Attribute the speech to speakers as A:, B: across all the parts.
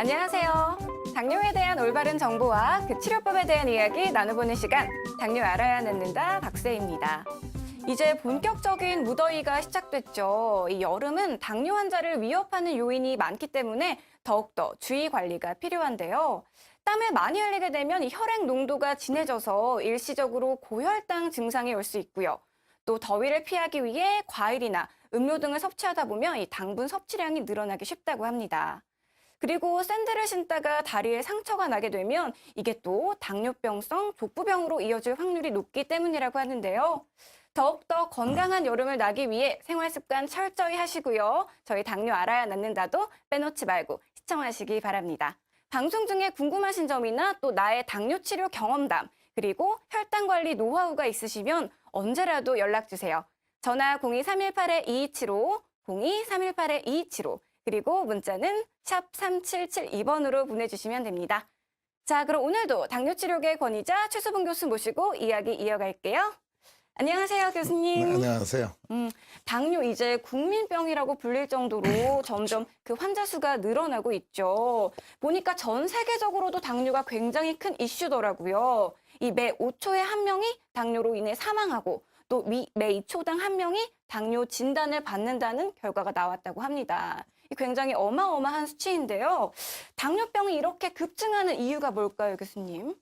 A: 안녕하세요. 당뇨에 대한 올바른 정보와 그 치료법에 대한 이야기 나눠보는 시간, 당뇨 알아야 낫는다 박세입니다. 이제 본격적인 무더위가 시작됐죠. 이 여름은 당뇨 환자를 위협하는 요인이 많기 때문에 더욱더 주의 관리가 필요한데요. 땀을 많이 흘리게 되면 이 혈액 농도가 진해져서 일시적으로 고혈당 증상이 올 수 있고요. 또 더위를 피하기 위해 과일이나 음료 등을 섭취하다 보면 이 당분 섭취량이 늘어나기 쉽다고 합니다. 그리고 샌들을 신다가 다리에 상처가 나게 되면 이게 또 당뇨병성 족부병으로 이어질 확률이 높기 때문이라고 하는데요. 더욱더 건강한 여름을 나기 위해 생활 습관 철저히 하시고요. 저희 당뇨 알아야 낫는다도 빼놓지 말고 시청하시기 바랍니다. 방송 중에 궁금하신 점이나 또 나의 당뇨 치료 경험담, 그리고 혈당 관리 노하우가 있으시면 언제라도 연락주세요. 전화 02-318-2275, 02-318-2275, 그리고 문자는 샵 3772번으로 보내주시면 됩니다. 자, 그럼 오늘도 당뇨치료계 권위자 최수봉 교수 모시고 이야기 이어갈게요. 안녕하세요, 교수님.
B: 네, 안녕하세요.
A: 당뇨 이제 국민병이라고 불릴 정도로 점점 그 환자 수가 늘어나고 있죠. 보니까 전 세계적으로도 당뇨가 굉장히 큰 이슈더라고요. 이 매 5초에 한 명이 당뇨로 인해 사망하고 또 매 2초당 한 명이 당뇨 진단을 받는다는 결과가 나왔다고 합니다. 굉장히 어마어마한 수치인데요. 당뇨병이 이렇게 급증하는 이유가 뭘까요, 교수님?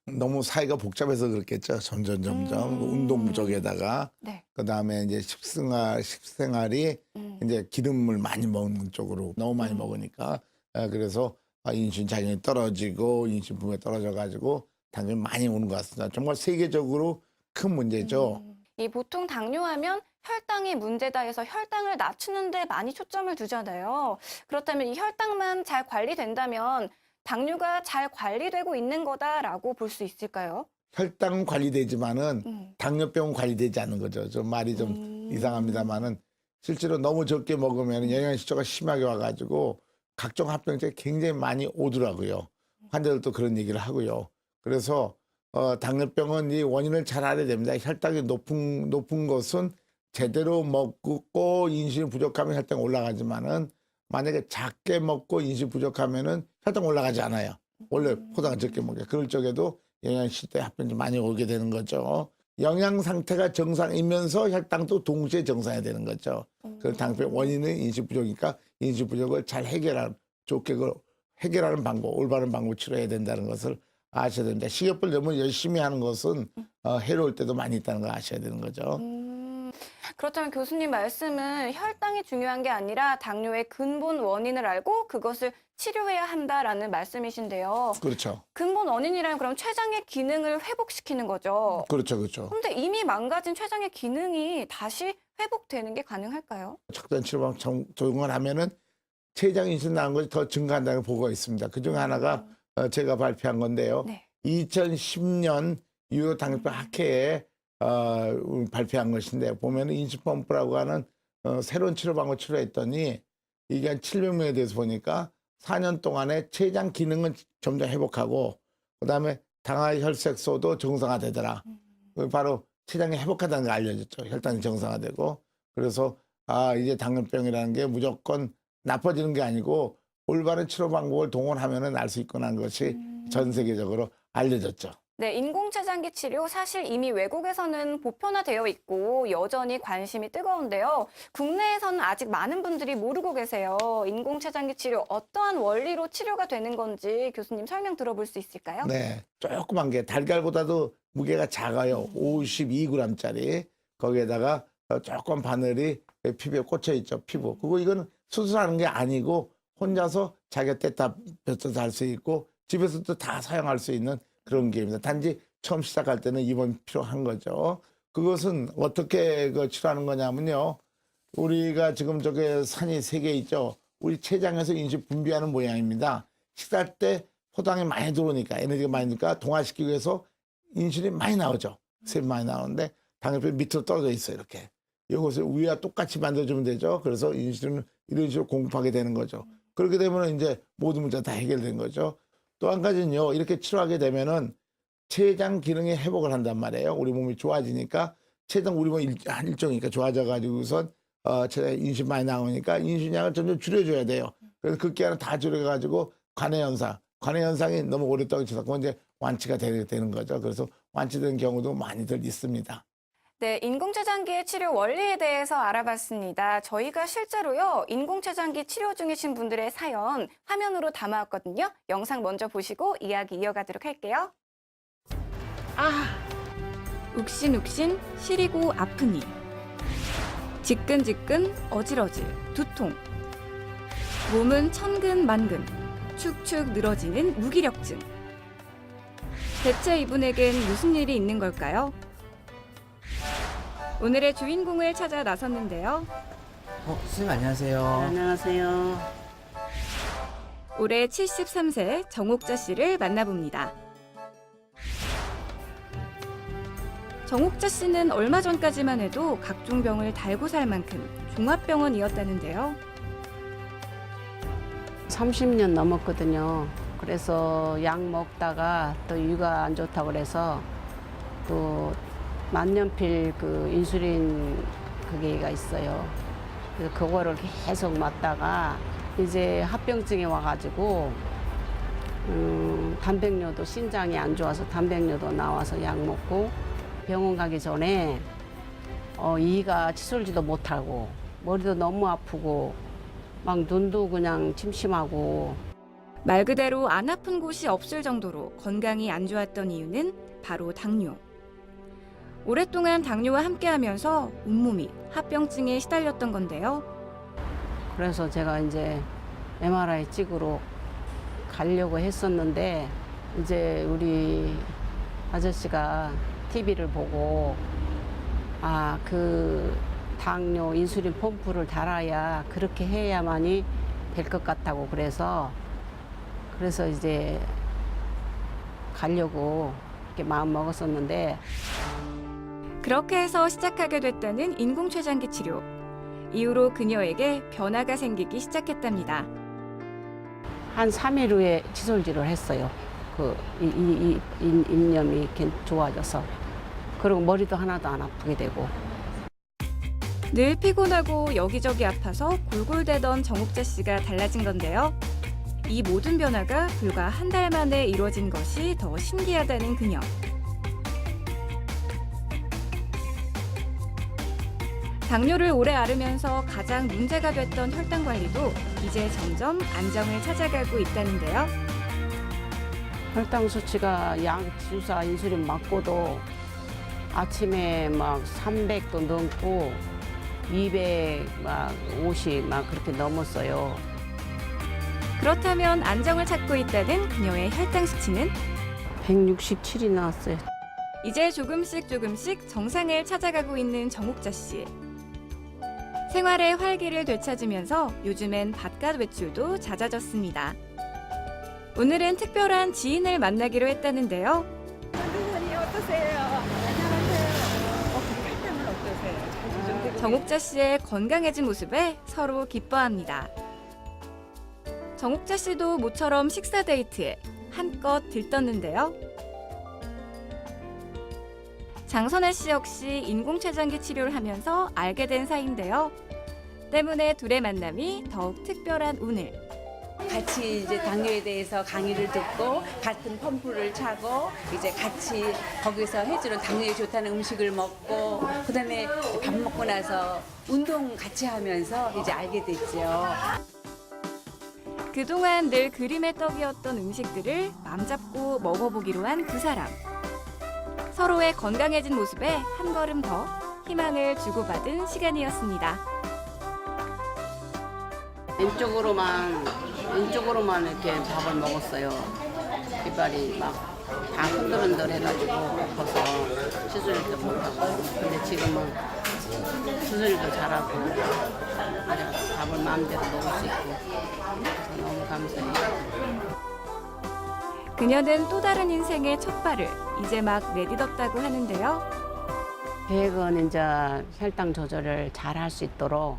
B: 너무 사회가 복잡해서 그렇겠죠. 점점 운동 부족에다가
A: 네.
B: 그다음에 이제 식생활이 이제 기름을 많이 먹는 쪽으로 너무 많이 먹으니까 그래서 인슐린 작용이 떨어지고 인슐린 분명이 떨어져 가지고 당뇨이 많이 오는 것 같습니다. 정말 세계적으로 큰 문제죠.
A: 이 보통 당뇨하면 혈당이 문제다 해서 혈당을 낮추는 데 많이 초점을 두잖아요. 그렇다면 이 혈당만 잘 관리된다면 당뇨가 잘 관리되고 있는 거다라고 볼 수 있을까요?
B: 혈당은 관리되지만은 당뇨병은 관리되지 않는 거죠. 좀 말이 좀 이상합니다만은 실제로 너무 적게 먹으면 영양실조가 심하게 와가지고 각종 합병증이 굉장히 많이 오더라고요. 환자들도 그런 얘기를 하고요. 그래서 당뇨병은 이 원인을 잘 알아야 됩니다. 혈당이 높은 것은 제대로 먹고 인슐린 부족하면 혈당 올라가지만은 만약에 작게 먹고 인슐린 부족하면은 혈당 올라가지 않아요. 원래 포도가 적게 먹게. 그럴 적에도 영양실조에 합병증이 많이 오게 되는 거죠. 영양 상태가 정상이면서 혈당도 동시에 정상이 되는 거죠. 그 당뇨병 원인은 인슐린 부족이니까 인슐린 부족을 잘 좋게 그걸 해결하는 방법, 올바른 방법 치료해야 된다는 것을 아셔야 됩니다. 식이요법을 너무 열심히 하는 것은 해로울 때도 많이 있다는 걸 아셔야 되는 거죠.
A: 그렇다면 교수님 말씀은 혈당이 중요한 게 아니라 당뇨의 근본 원인을 알고 그것을 치료해야 한다라는 말씀이신데요.
B: 그렇죠.
A: 근본 원인이라면 그럼 췌장의 기능을 회복시키는 거죠.
B: 그렇죠. 그렇죠.
A: 그런데 이미 망가진 췌장의 기능이 다시 회복되는 게 가능할까요?
B: 척단 치료방 적용을 하면은 췌장 인슐린 나온 것이 더 증가한다는 보고가 있습니다. 그 중에 하나가 제가 발표한 건데요.
A: 네.
B: 2010년 유효 당뇨병 학회에 발표한 것인데 보면은 인슐린 펌프라고 하는 새로운 치료 방법 치료했더니 이게 한 700명에 대해서 보니까 4년 동안에 췌장 기능은 점점 회복하고 그다음에 당화혈색소도 정상화되더라. 바로 췌장이 회복하다는 걸 알려졌죠. 혈당이 정상화되고 그래서 이제 당뇨병이라는 게 무조건 나빠지는 게 아니고 올바른 치료 방법을 동원하면은 알 수 있구나 하는 것이 전 세계적으로 알려졌죠.
A: 네, 인공췌장기 치료 사실 이미 외국에서는 보편화되어 있고 여전히 관심이 뜨거운데요. 국내에서는 아직 많은 분들이 모르고 계세요. 인공췌장기 치료 어떠한 원리로 치료가 되는 건지 교수님 설명 들어볼 수 있을까요?
B: 네, 조그만 게 달걀보다도 무게가 작아요. 52g짜리. 거기에다가 조금 바늘이 피부에 꽂혀 있죠. 피부. 이거는 수술하는 게 아니고 혼자서 자기가 뗐다 뺐다 할 수 있고 집에서도 다 사용할 수 있는 그런 게임입니다. 단지 처음 시작할 때는 입원이 필요한 거죠. 그것은 어떻게 치료하는 거냐면요. 우리가 지금 저게 산이 3개 있죠. 우리 췌장에서 인슐린 분비하는 모양입니다. 식사할 때 포도당이 많이 들어오니까 에너지가 많이 드니까 동화시키기 위해서 인슐린 많이 나오죠. 세분 많이 나오는데 당뇨병 밑으로 떨어져 있어요. 이렇게. 이것을 위와 똑같이 만들어주면 되죠. 그래서 인슐린을 이런 식으로 공급하게 되는 거죠. 그렇게 되면 이제 모든 문제가 다 해결된 거죠. 또 한 가지는요. 이렇게 치료하게 되면은 췌장 기능이 회복을 한단 말이에요. 우리 몸이 좋아지니까 췌장 우리 몸 한 일종이니까 좋아져 가지고선 췌장 인슐린 많이 나오니까 인슐린 양을 점점 줄여줘야 돼요. 그래서 그 기간을 다 줄여가지고 관해 현상이 너무 오랫동안 있어서 그건 이제 완치가 되는 거죠. 그래서 완치된 경우도 많이들 있습니다.
A: 네, 인공췌장기의 치료 원리에 대해서 알아봤습니다. 저희가 실제로요, 인공췌장기 치료 중이신 분들의 사연 화면으로 담아왔거든요. 영상 먼저 보시고 이야기 이어가도록 할게요. 욱신욱신 시리고 아프니, 지끈지끈 어질어질 두통, 몸은 천근만근 축축 늘어지는 무기력증. 대체 이분에겐 무슨 일이 있는 걸까요? 오늘의 주인공을 찾아 나섰는데요.
C: 선생님 안녕하세요.
D: 안녕하세요.
A: 올해 73세 정옥자 씨를 만나봅니다. 정옥자 씨는 얼마 전까지만 해도 각종 병을 달고 살 만큼 종합병원이었다는데요.
D: 30년 넘었거든요. 그래서 약 먹다가 또 위가 안 좋다고 그래서 또 만년필 그 인슐린 그게가 있어요. 그래서 그거를 계속 맞다가 이제 합병증이 와가지고 단백뇨도 신장이 안 좋아서 단백뇨도 나와서 약 먹고 병원 가기 전에 이가 치솔지도 못하고 머리도 너무 아프고 막 눈도 그냥 침침하고
A: 말 그대로 안 아픈 곳이 없을 정도로 건강이 안 좋았던 이유는 바로 당뇨. 오랫동안 당뇨와 함께하면서 온몸이 합병증에 시달렸던 건데요.
D: 그래서 제가 이제 MRI 찍으러 가려고 했었는데 이제 우리 아저씨가 TV를 보고 그 당뇨 인슐린 펌프를 달아야 그렇게 해야만이 될 것 같다고 그래서 이제 가려고 이렇게 마음 먹었었는데
A: 그렇게 해서 시작하게 됐다는 인공췌장기 치료. 이후로 그녀에게 변화가 생기기 시작했답니다.
D: 한 3일 후에 치솔질을 했어요. 이 입념이 이렇게 좋아져서. 그리고 머리도 하나도 안 아프게 되고.
A: 늘 피곤하고 여기저기 아파서 골골대던 정옥자 씨가 달라진 건데요. 이 모든 변화가 불과 한 달 만에 이루어진 것이 더 신기하다는 그녀. 당뇨를 오래 앓으면서 가장 문제가 됐던 혈당 관리도 이제 점점 안정을 찾아가고 있다는데요.
D: 혈당 수치가 약 주사 인슐린 맞고도 아침에 막 300도 넘고 250 막 그렇게 넘었어요.
A: 그렇다면 안정을 찾고 있다는 그녀의 혈당 수치는
D: 167이 나왔어요.
A: 이제 조금씩 정상을 찾아가고 있는 정옥자 씨. 생활의 활기를 되찾으면서 요즘엔 바깥 외출도 잦아졌습니다. 오늘은 특별한 지인을 만나기로 했다는데요. 정옥자 씨의 건강해진 모습에 서로 기뻐합니다. 정옥자 씨도 모처럼 식사 데이트에 한껏 들떴는데요. 장선아 씨 역시 인공췌장기 치료를 하면서 알게 된 사이인데요. 때문에 둘의 만남이 더욱 특별한 오늘.
E: 같이 이제 당뇨에 대해서 강의를 듣고 같은 펌프를 차고 이제 같이 거기서 해주는 당뇨에 좋다는 음식을 먹고 그다음에 밥 먹고 나서 운동 같이 하면서 이제 알게 됐죠.
A: 그동안 늘 그림의 떡이었던 음식들을 맘잡고 먹어보기로 한 두 사람. 서로의 건강해진 모습에 한 걸음 더 희망을 주고받은 시간이었습니다.
D: 왼쪽으로만 이렇게 밥을 먹었어요. 이빨이 막 다 흔들흔들 해가지고 아파서 치솔질도 못하고. 근데 지금은 치솔질도 잘하고 밥을 마음대로 먹을 수 있고 그래서 너무 감사해요.
A: 그녀는 또 다른 인생의 첫 발을 이제 막 내딛었다고 하는데요.
D: 계획은 이제 혈당 조절을 잘 할 수 있도록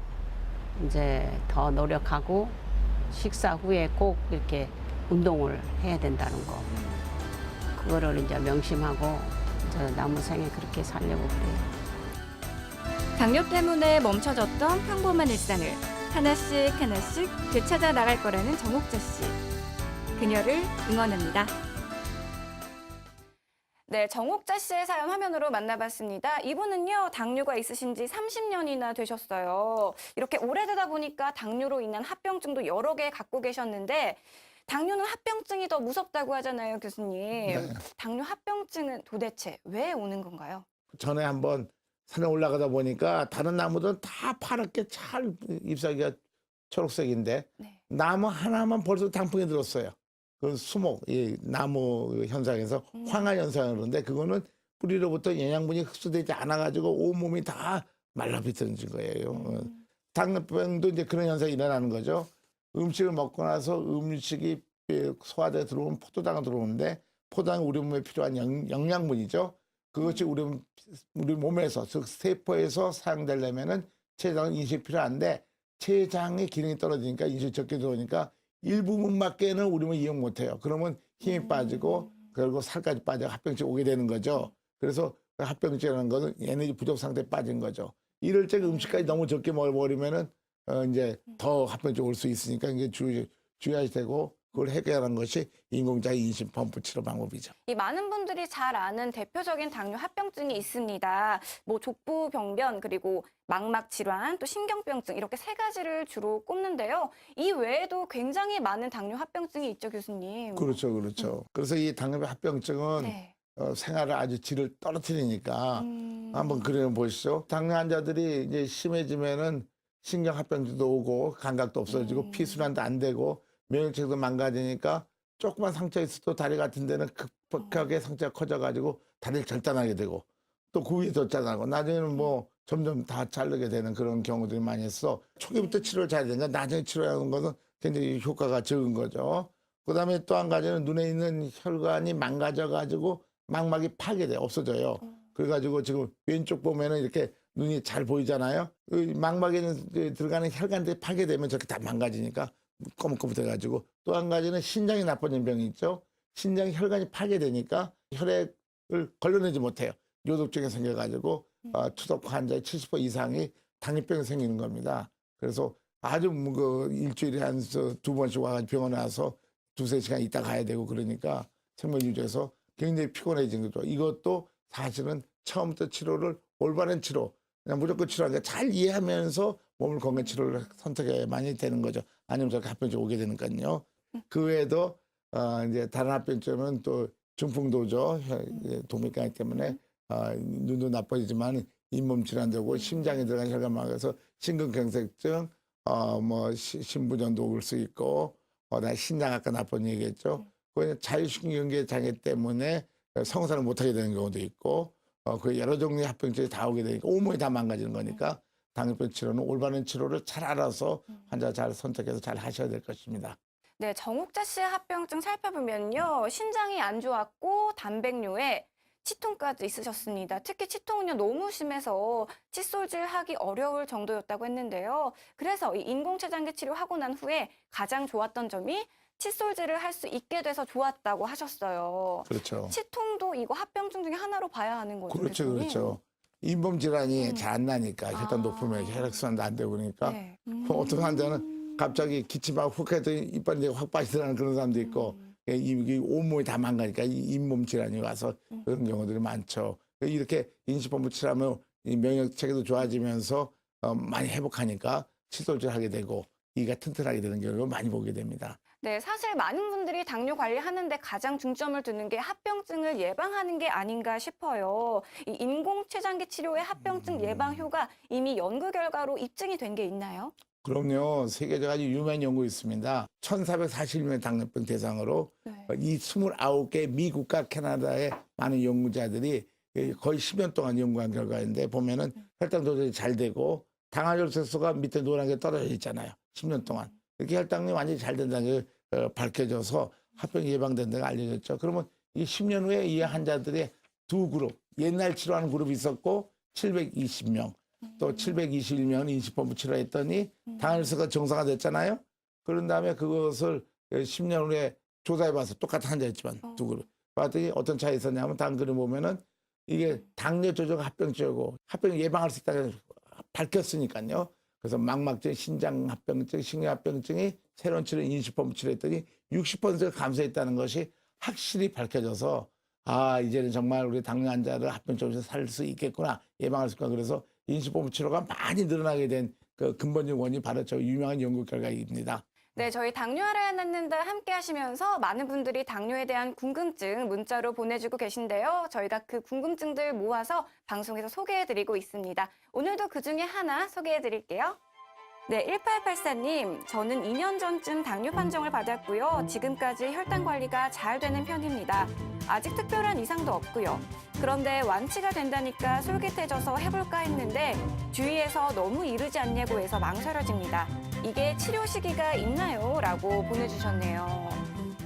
D: 이제 더 노력하고 식사 후에 꼭 이렇게 운동을 해야 된다는 거. 그거를 이제 명심하고 이제 남은 생에 그렇게 살려고 그래요.
A: 당뇨 때문에 멈춰졌던 평범한 일상을 하나씩 되찾아 나갈 거라는 정옥자 씨. 그녀를 응원합니다. 네, 정옥자 씨의 사연 화면으로 만나봤습니다. 이분은요, 당뇨가 있으신 지 30년이나 되셨어요. 이렇게 오래되다 보니까 당뇨로 인한 합병증도 여러 개 갖고 계셨는데, 당뇨는 합병증이 더 무섭다고 하잖아요, 교수님.
B: 네.
A: 당뇨 합병증은 도대체 왜 오는 건가요?
B: 전에 한번 산에 올라가다 보니까 다른 나무들은 다 파랗게 잘 잎사귀가 초록색인데
A: 네.
B: 나무 하나만 벌써 단풍이 들었어요. 그 수목, 이 나무 현상에서 황화 현상을 그러는데 그거는 뿌리로부터 영양분이 흡수되지 않아가지고 온몸이 다 말라비틀어진 거예요. 당뇨병도 이제 그런 현상이 일어나는 거죠. 음식을 먹고 나서 음식이 소화돼 들어오면 포도당이 들어오는데 포도당이 우리 몸에 필요한 영양분이죠. 그것이 우리 몸에서 즉 세포에서 사용되려면은 췌장은 인식이 필요한데 췌장의 기능이 떨어지니까 인식이 적게 들어오니까 일부분밖에는 우리 몸이 이용 못해요. 그러면 힘이 빠지고 그리고 살까지 빠져 합병증 오게 되는 거죠. 그래서 합병증이라는 것은 에너지 부족 상태에 빠진 거죠. 이럴 때 음식까지 너무 적게 먹어버리면은 이제 더 합병증 올 수 있으니까 이게 주의하셔야 되고 그걸 해결하는 것이 인공자의 인신 펌프 치료 방법이죠.
A: 이 많은 분들이 잘 아는 대표적인 당뇨 합병증이 있습니다. 뭐 족부병변 그리고 망막 질환 또 신경병증 이렇게 세 가지를 주로 꼽는데요. 이 외에도 굉장히 많은 당뇨 합병증이 있죠, 교수님.
B: 그렇죠, 그렇죠. 그래서 이 당뇨 합병증은
A: 네.
B: 생활을 아주 질을 떨어뜨리니까 한번 그려 보시죠. 당뇨 환자들이 이제 심해지면은 신경 합병증도 오고 감각도 없어지고 피순환도 안 되고 면역체계도 망가지니까 조그만 상처 있어도 다리 같은 데는 급격하게 상처가 커져가지고 다리를 절단하게 되고 또 그 위에 더 잘라고 나중에는 뭐 점점 다 자르게 되는 그런 경우들이 많이 있어. 초기부터 치료를 잘해야 되니까 나중에 치료하는 것은 굉장히 효과가 적은 거죠. 그다음에 또 한 가지는 눈에 있는 혈관이 망가져가지고 망막이 파괴돼 없어져요. 그래가지고 지금 왼쪽 보면은 이렇게 눈이 잘 보이잖아요. 그 망막에 들어가는 혈관들이 파괴되면 저렇게 다 망가지니까 거뭇거뭇해가지고 또 한 가지는 신장이 나빠진 병이 있죠. 신장 혈관이 파괴되니까 혈액을 걸러내지 못해요. 요독증이 생겨가지고 투석 환자의 70% 이상이 당뇨병이 생기는 겁니다. 그래서 아주 그 일주일에 한 두 번씩 와가지고 병원에 와서 두세 시간 있다 가야 되고 그러니까 생명 유지에서 굉장히 피곤해진 거죠. 이것도 사실은 처음부터 치료를 올바른 치료 그냥 무조건 치료하니까 잘 이해하면서 몸을 건강 치료를 선택해 많이 되는 거죠. 아니면 저렇게 합병증 오게 되니까요. 그 외에도 이제 다른 합병증은 또 중풍도죠. 동맥경화 때문에 눈도 나빠지지만 잇몸 질환도 오고 심장에 들어간 혈관 막아서 심근경색증, 뭐 신부전도 올 수 있고, 신장 아까 나쁜 얘기했죠. 그 자율신경계 장애 때문에 성사를 못하게 되는 경우도 있고, 그 여러 종류의 합병증이 다 오게 되니까 온몸이 다 망가지는 거니까 당뇨병 치료는 올바른 치료를 잘 알아서 환자 잘 선택해서 잘 하셔야 될 것입니다.
A: 네, 정옥자 씨의 합병증 살펴보면요. 신장이 안 좋았고 단백뇨에 치통까지 있으셨습니다. 특히 치통은요 너무 심해서 칫솔질하기 어려울 정도였다고 했는데요. 그래서 이 인공췌장기 치료하고 난 후에 가장 좋았던 점이 칫솔질을 할 수 있게 돼서 좋았다고 하셨어요.
B: 그렇죠.
A: 치통도 이거 합병증 중에 하나로 봐야 하는 거죠.
B: 그렇죠,
A: 교수님?
B: 그렇죠. 잇몸 질환이 잘 안 나니까 혈당 높으면 혈액순환도 안 되고 그러니까
A: 네.
B: 어떤 환자는 갑자기 기침하고 훅 해도 이빨이 확 빠지더라는 그런 사람도 있고 이 온몸이 다 망가니까 이 잇몸 질환이 와서 그런 경우들이 많죠. 이렇게 인식법을 치료하면 이 면역 체계도 좋아지면서 많이 회복하니까 칫솔질 하게 되고 이가 튼튼하게 되는 경우를 많이 보게 됩니다.
A: 네, 사실 많은 분들이 당뇨 관리하는데 가장 중점을 두는 게 합병증을 예방하는 게 아닌가 싶어요. 이 인공췌장기 치료의 합병증 예방 효과 이미 연구 결과로 입증이 된 게 있나요?
B: 그럼요. 세계적으로 아주 유명한 연구 있습니다. 1441명 당뇨병 대상으로
A: 네.
B: 이 29개 미국과 캐나다의 많은 연구자들이 거의 10년 동안 연구한 결과인데 보면은 혈당 조절이 잘 되고 당화혈색소가 밑에 노란 게 떨어져 있잖아요. 10년 동안. 이렇게 혈당이 완전히 잘 된다는 게 밝혀져서 합병이 예방된다는 게 알려졌죠. 그러면 이 10년 후에 이 환자들의 두 그룹, 옛날 치료하는 그룹이 있었고 720명, 또 721명 인식법을 치료했더니 당화혈색소가 정상화됐잖아요. 그런 다음에 그것을 10년 후에 조사해봐서 똑같은 환자였지만 두 그룹. 봤더니 어떤 차이 있었냐면 다음 그림 보면은 이게 당뇨 조절 합병증이고 합병 예방할 수 있다고 밝혔으니까요. 그래서 망막증, 신장합병증, 신경합병증이 새로운 치료 인식펌프 치료했더니 60%가 감소했다는 것이 확실히 밝혀져서 아 이제는 정말 우리 당뇨 환자를 합병증에서 살 수 있겠구나 예방할 수 있구나 그래서 인식펌프 치료가 많이 늘어나게 된 그 근본적 원인이 바로 저 유명한 연구 결과입니다.
A: 네, 저희 당뇨 알아야 낫는다 함께 하시면서 많은 분들이 당뇨에 대한 궁금증 문자로 보내주고 계신데요. 저희가 그 궁금증들 모아서 방송에서 소개해드리고 있습니다. 오늘도 그중에 하나 소개해드릴게요. 네, 1884님, 저는 2년 전쯤 당뇨 판정을 받았고요. 지금까지 혈당 관리가 잘 되는 편입니다. 아직 특별한 이상도 없고요. 그런데 완치가 된다니까 솔깃해져서 해볼까 했는데 주위에서 너무 이르지 않냐고 해서 망설여집니다. 이게 치료 시기가 있나요? 라고 보내주셨네요.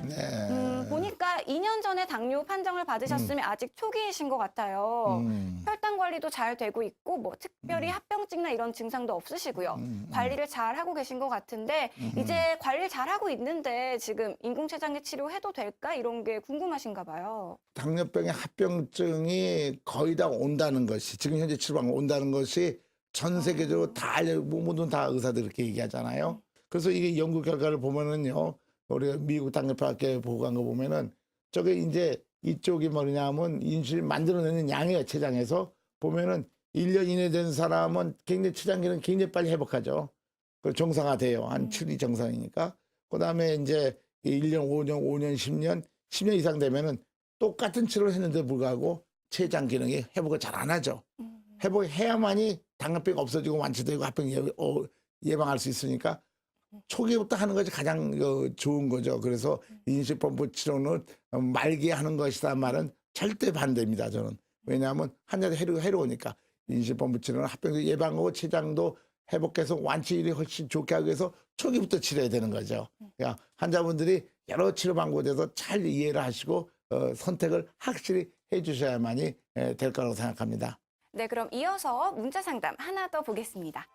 B: 네.
A: 보니까 2년 전에 당뇨 판정을 받으셨으면 아직 초기이신 것 같아요. 혈당 관리도 잘 되고 있고 뭐 특별히 합병증이나 이런 증상도 없으시고요. 관리를 잘 하고 계신 것 같은데 이제 관리를 잘 하고 있는데 지금 인공췌장기 치료해도 될까 이런 게 궁금하신가 봐요.
B: 당뇨병의 합병증이 거의 다 온다는 것이 지금 현재 치료방 온다는 것이 전 세계적으로 다 모든 다 의사들 이렇게 얘기하잖아요. 그래서 이게 연구 결과를 보면은요. 우리가 미국 당뇨학회 보고한 거 보면은 저게 이제 이쪽이 뭐냐면 인슐린 만들어내는 양이에요. 췌장에서 보면은 1년 이내 된 사람은 굉장히 췌장기는 굉장히 빨리 회복하죠. 그 정상화돼요. 한 7이 정상이니까. 그다음에 이제 1년, 5년, 10년 이상 되면은 똑같은 치료를 했는데 불구하고 췌장 기능이 회복을 잘 안 하죠. 회복해야만이 당뇨병이 없어지고 완치되고 합병 예방할 수 있으니까 초기부터 하는 것이 가장 좋은 거죠. 그래서 인식펌프 치료는 말기에 하는 것이다 말은 절대 반대입니다. 저는. 왜냐하면 환자도 해로우니까. 인식펌프 치료는 합병도 예방하고 췌장도 회복해서 완치율이 훨씬 좋게 하기 위해서 초기부터 치료해야 되는 거죠. 그러니까 환자분들이 여러 치료 방법에 대해서 잘 이해를 하시고 선택을 확실히 해 주셔야만이 될 거라고 생각합니다.
A: 네, 그럼 이어서 문자 상담 하나 더 보겠습니다.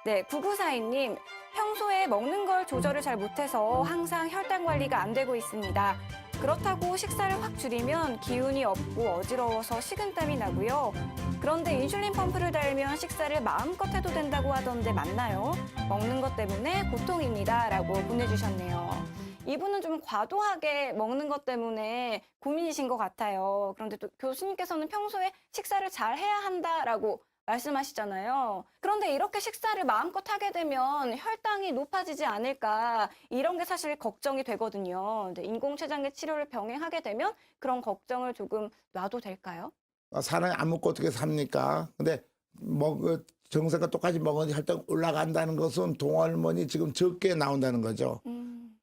A: 네, 9942님, 평소에 먹는 걸 조절을 잘 못해서 항상 혈당 관리가 안 되고 있습니다. 그렇다고 식사를 확 줄이면 기운이 없고 어지러워서 식은땀이 나고요. 그런데 인슐린 펌프를 달면 식사를 마음껏 해도 된다고 하던데 맞나요? 먹는 것 때문에 고통입니다. 라고 보내주셨네요. 이분은 좀 과도하게 먹는 것 때문에 고민이신 것 같아요. 그런데 또 교수님께서는 평소에 식사를 잘 해야 한다라고 말씀하시잖아요. 그런데 이렇게 식사를 마음껏 하게 되면 혈당이 높아지지 않을까 이런 게 사실 걱정이 되거든요. 근데 인공췌장기 치료를 병행하게 되면 그런 걱정을 조금 놔도 될까요?
B: 사람이 안 먹고 어떻게 삽니까? 근데 정상과 똑같이 먹으니 혈당 올라간다는 것은 동할몬이 지금 적게 나온다는 거죠.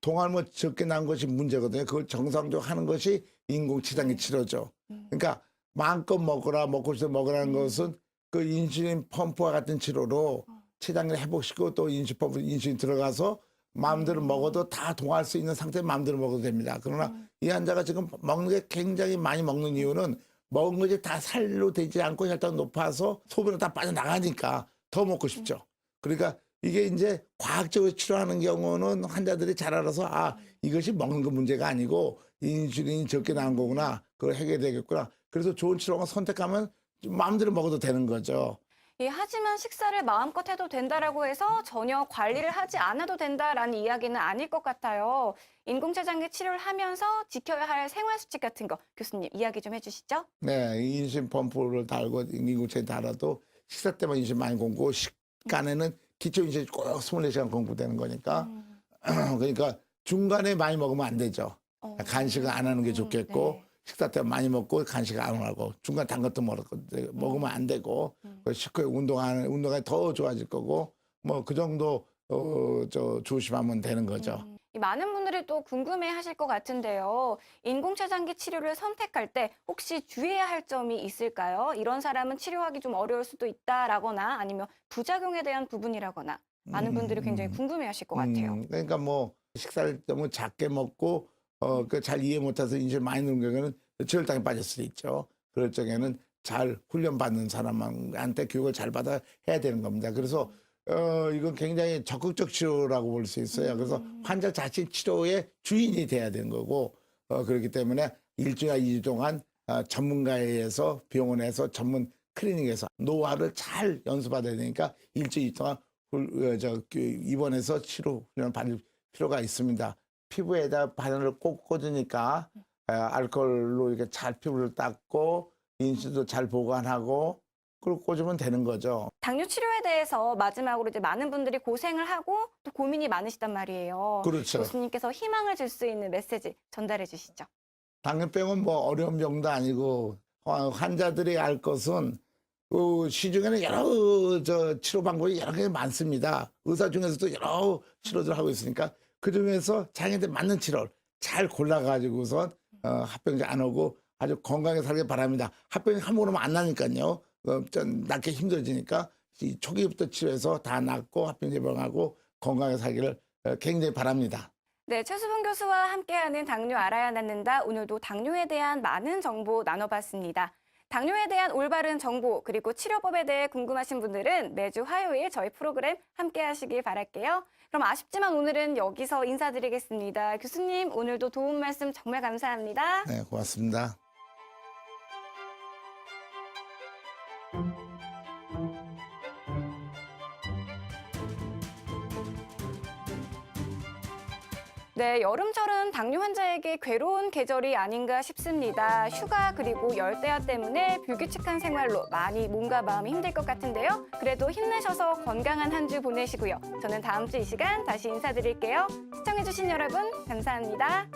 B: 동할몬 적게 나온 것이 문제거든요. 그걸 정상적으로 하는 것이 인공췌장기 치료죠. 그러니까 마음껏 먹어라, 먹고 싶어 먹으라는 것은 그 인슐린 펌프와 같은 치료로 췌장을 회복시키고 또 인슐린 들어가서 마음대로 먹어도 다 동할 수 있는 상태에 마음대로 먹어도 됩니다. 그러나 이 환자가 지금 먹는 게 굉장히 많이 먹는 이유는 먹은 것이 다 살로 되지 않고 혈당 높아서 소변으로 다 빠져나가니까 더 먹고 싶죠. 그러니까 이게 이제 과학적으로 치료하는 경우는 환자들이 잘 알아서 아 이것이 먹는 거 문제가 아니고 인슐린이 적게 나온 거구나. 그걸 해결되겠구나. 그래서 좋은 치료를 선택하면 마음대로 먹어도 되는 거죠.
A: 예, 하지만 식사를 마음껏 해도 된다라고 해서 전혀 관리를 하지 않아도 된다라는 이야기는 아닐 것 같아요. 인공췌장기 치료를 하면서 지켜야 할 생활 수칙 같은 거 교수님 이야기 좀 해주시죠.
B: 네, 인슐린 펌프를 달고 인공체 달아도 식사 때만 인슐린 많이 공고 식간에는 기초 인슐린 꼭 24시간 공부되는 거니까 그러니까 중간에 많이 먹으면 안 되죠. 간식을 안 하는 게 좋겠고
A: 네.
B: 식사 때 많이 먹고 간식 안 하고 중간 단 것도 먹으면 안 되고 식후에 운동하면 더 좋아질 거고 뭐 그 정도 조심하면 되는 거죠.
A: 많은 분들이 또 궁금해하실 것 같은데요. 인공췌장기 치료를 선택할 때 혹시 주의해야 할 점이 있을까요? 이런 사람은 치료하기 좀 어려울 수도 있다라거나 아니면 부작용에 대한 부분이라거나 많은 분들이 굉장히 궁금해하실 것 같아요.
B: 그러니까 뭐 식사를 너무 작게 먹고 그 잘 이해 못해서 인슐린 많이 넣는 경우에는 저혈당에 빠질 수도 있죠. 그럴 적에는 잘 훈련받는 사람한테 교육을 잘 받아 해야 되는 겁니다. 그래서 이건 굉장히 적극적 치료라고 볼 수 있어요. 그래서 환자 자신 치료의 주인이 돼야 되는 거고 그렇기 때문에 일주일이나 2주 동안 전문가에 의해서 병원에서 전문 클리닉에서 노하우를 잘 연수받아야 되니까 일주일 동안 입원해서 치료 훈련을 받을 필요가 있습니다. 피부에다 바늘을 꼭 꽂으니까 알코올로 이렇게 잘 피부를 닦고 인수도 잘 보관하고 그걸 꽂으면 되는 거죠.
A: 당뇨 치료에 대해서 마지막으로 이제 많은 분들이 고생을 하고 또 고민이 많으시단 말이에요.
B: 그렇죠.
A: 교수님께서 희망을 줄 수 있는 메시지 전달해 주시죠.
B: 당뇨병은 뭐 어려운 병도 아니고 환자들이 알 것은 시중에는 여러 치료 방법이 여러 개 많습니다. 의사 중에서도 여러 치료를 하고 있으니까 그 중에서 자기한테 맞는 치료를 잘 골라가지고선 합병증 안 오고 아주 건강하게 살길 바랍니다. 합병증 한 번 오면 안 나니까요. 좀 낫기 힘들어지니까 이 초기부터 치료해서 다 낫고 합병증 예방하고 건강하게 살기를 굉장히 바랍니다.
A: 네, 최수봉 교수와 함께하는 당뇨 알아야 낫는다. 오늘도 당뇨에 대한 많은 정보 나눠봤습니다. 당뇨에 대한 올바른 정보 그리고 치료법에 대해 궁금하신 분들은 매주 화요일 저희 프로그램 함께하시길 바랄게요. 그럼 아쉽지만 오늘은 여기서 인사드리겠습니다. 교수님 오늘도 도움 말씀 정말 감사합니다.
B: 네, 고맙습니다.
A: 네, 여름철은 당뇨 환자에게 괴로운 계절이 아닌가 싶습니다. 휴가 그리고 열대야 때문에 불규칙한 생활로 많이 몸과 마음이 힘들 것 같은데요. 그래도 힘내셔서 건강한 한 주 보내시고요. 저는 다음 주 이 시간 다시 인사드릴게요. 시청해주신 여러분 감사합니다.